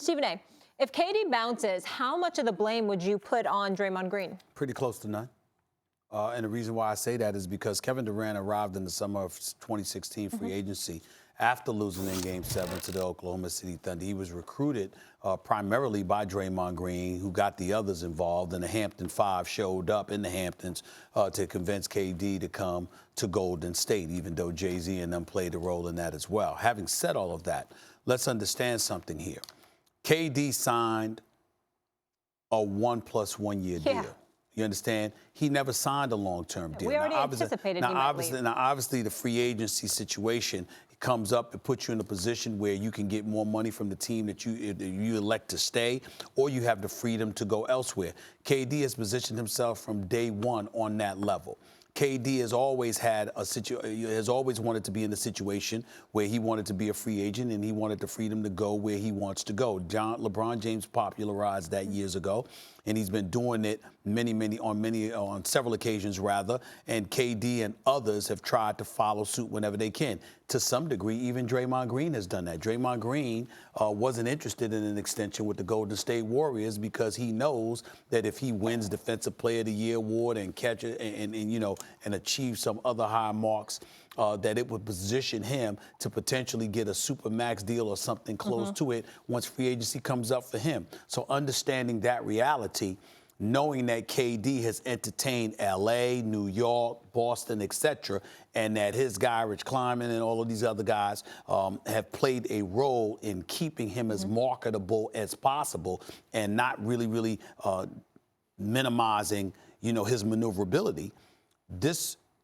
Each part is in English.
Stephen A., if KD bounces, how much of the blame would you put on Draymond Green? Pretty close to none. And the reason why I say that is because Kevin Durant arrived in the summer of 2016 free agency after losing in Game 7 to the Oklahoma City Thunder. He was recruited primarily by Draymond Green, who got the others involved, and the Hampton Five showed up in the Hamptons to convince KD to come to Golden State, even though Jay-Z and them played a role in that as well. Having said all of that, let's understand something here. KD signed a 1+1 year deal. You understand? He never signed a long-term deal. We already anticipated he might leave. Now, obviously, the free agency situation comes up, it puts you in a position where you can get more money from the team that you elect to stay, or you have the freedom to go elsewhere. KD has positioned himself from day one on that level. KD has always wanted to be in a situation where he wanted to be a free agent and he wanted the freedom to go where he wants to go. LeBron James popularized that years ago, and he's been doing it on several occasions rather. And KD and others have tried to follow suit whenever they can. To some degree, even Draymond Green has done that. Draymond Green wasn't interested in an extension with the Golden State Warriors because he knows that if he wins Defensive Player of the Year award and catch it and achieve some other high marks, that it would position him to potentially get a supermax deal or something close to it once free agency comes up for him. So understanding that reality, knowing that KD has entertained L.A., New York, Boston, etc., and that his guy, Rich Kleiman, and all of these other guys have played a role in keeping him as marketable as possible and not really minimizing, his maneuverability.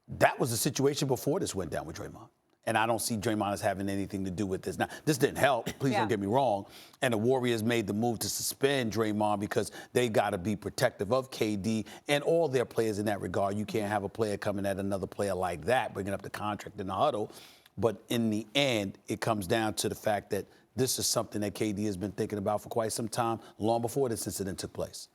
That was the situation before this went down with Draymond. And I don't see Draymond as having anything to do with this. Now, this didn't help. Please don't get me wrong. And the Warriors made the move to suspend Draymond because they got to be protective of KD and all their players in that regard. You can't have a player coming at another player like that, bringing up the contract in the huddle. But in the end, it comes down to the fact that this is something that KD has been thinking about for quite some time, long before this incident took place.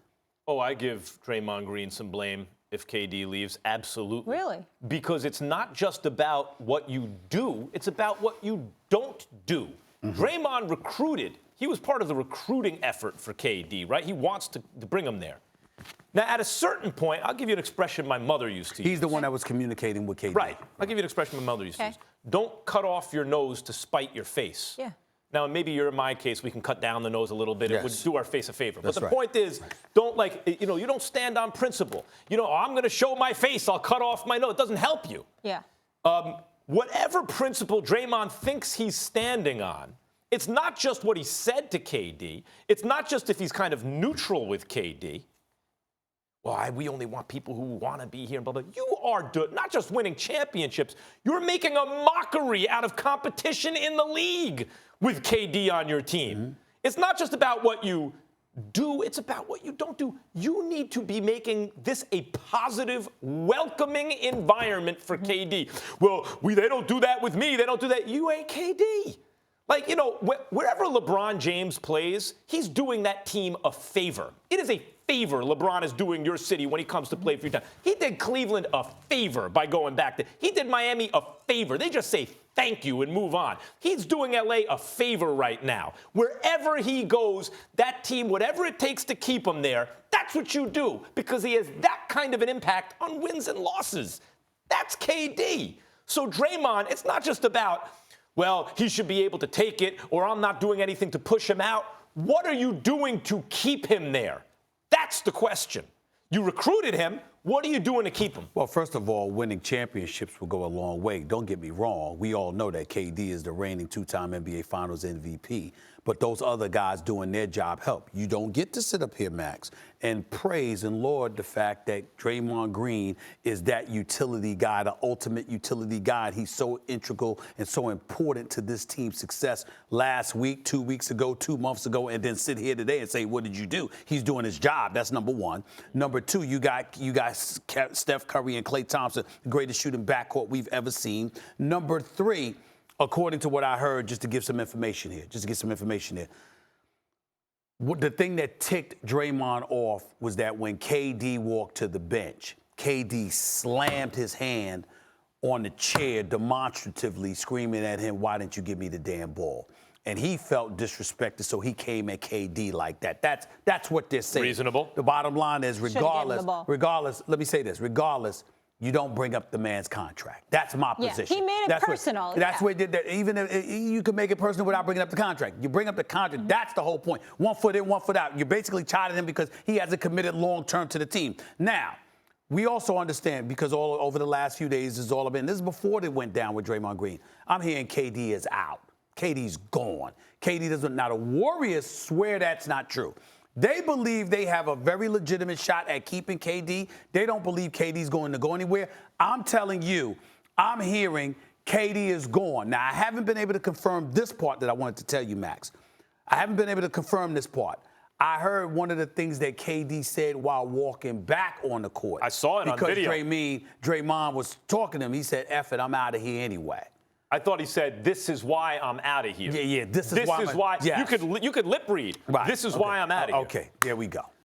Oh, I give Draymond Green some blame if KD leaves, absolutely. Really? Because it's not just about what you do, it's about what you don't do. Draymond recruited. He was part of the recruiting effort for KD, right? He wants to bring him there. Now, at a certain point, I'll give you an expression my mother used to use. He's the one that was communicating with KD. Right. I'll give you an expression my mother used to use. Don't cut off your nose to spite your face. Yeah. Now, maybe you're in my case, we can cut down the nose a little bit. It would do our face a favor. That's but the point is, don't you don't stand on principle. I'm going to show my face, I'll cut off my nose. It doesn't help you. Yeah. Whatever principle Draymond thinks he's standing on, it's not just what he said to KD. It's not just if he's kind of neutral with KD. Well, we only want people who want to be here, blah, blah. You are not just winning championships, you're making a mockery out of competition in the league with KD on your team. It's not just about what you do, it's about what you don't do. You need to be making this a positive, welcoming environment for KD. Well, they don't do that with me, they don't do that. You ain't KD. Wherever LeBron James plays, he's doing that team a favor. It is a favor LeBron is doing your city when he comes to play for your town. He did Cleveland a favor by going back there. He did Miami a favor. They just say thank you and move on. He's doing LA a favor right now. Wherever he goes, that team, whatever it takes to keep him there, that's what you do because he has that kind of an impact on wins and losses. That's KD. So Draymond, it's not just about, well, he should be able to take it or I'm not doing anything to push him out. What are you doing to keep him there? That's the question. You recruited him. What are you doing to keep him? Well, first of all, winning championships will go a long way. Don't get me wrong. We all know that KD is the reigning two-time NBA Finals MVP. But those other guys doing their job help. You don't get to sit up here, Max, and praise and laud the fact that Draymond Green is that utility guy, the ultimate utility guy. He's so integral and so important to this team's success last week, 2 weeks ago, 2 months ago, and then sit here today and say, what did you do? He's doing his job. That's number one. Number two, you got Steph Curry and Klay Thompson, the greatest shooting backcourt we've ever seen. Number three, according to what I heard, just to give some information here, the thing that ticked Draymond off was that when KD walked to the bench, KD slammed his hand on the chair demonstratively, screaming at him, why didn't you give me the damn ball? and he felt disrespected, so he came at KD like that. That's what they're saying. Reasonable. The bottom line is, Should've given the ball. regardless, let me say this, regardless, you don't bring up the man's contract. That's my position. He made it personal. That's what he did. That. Even if you can make it personal without bringing up the contract. You bring up the contract. That's the whole point. 1 foot in, 1 foot out. You're basically chiding him because he hasn't committed long term to the team. Now, we also understand, because all over the last few days this has all been. This is before they went down with Draymond Green. I'm hearing KD is out. KD's gone. KD doesn't. Now the Warriors swear that's not true. They believe they have a very legitimate shot at keeping KD. They don't believe KD's going to go anywhere. I'm telling you, I'm hearing KD is gone. Now, I haven't been able to confirm this part that I wanted to tell you, Max. I haven't been able to confirm this part. I heard one of the things that KD said while walking back on the court. I saw it on video. Because Draymond was talking to him. He said, F it, I'm out of here anyway. I thought he said, "This is why I'm out of here." Yeah. This is why. Yes. You could lip read. Right. This is why I'm out of here. Okay, there we go.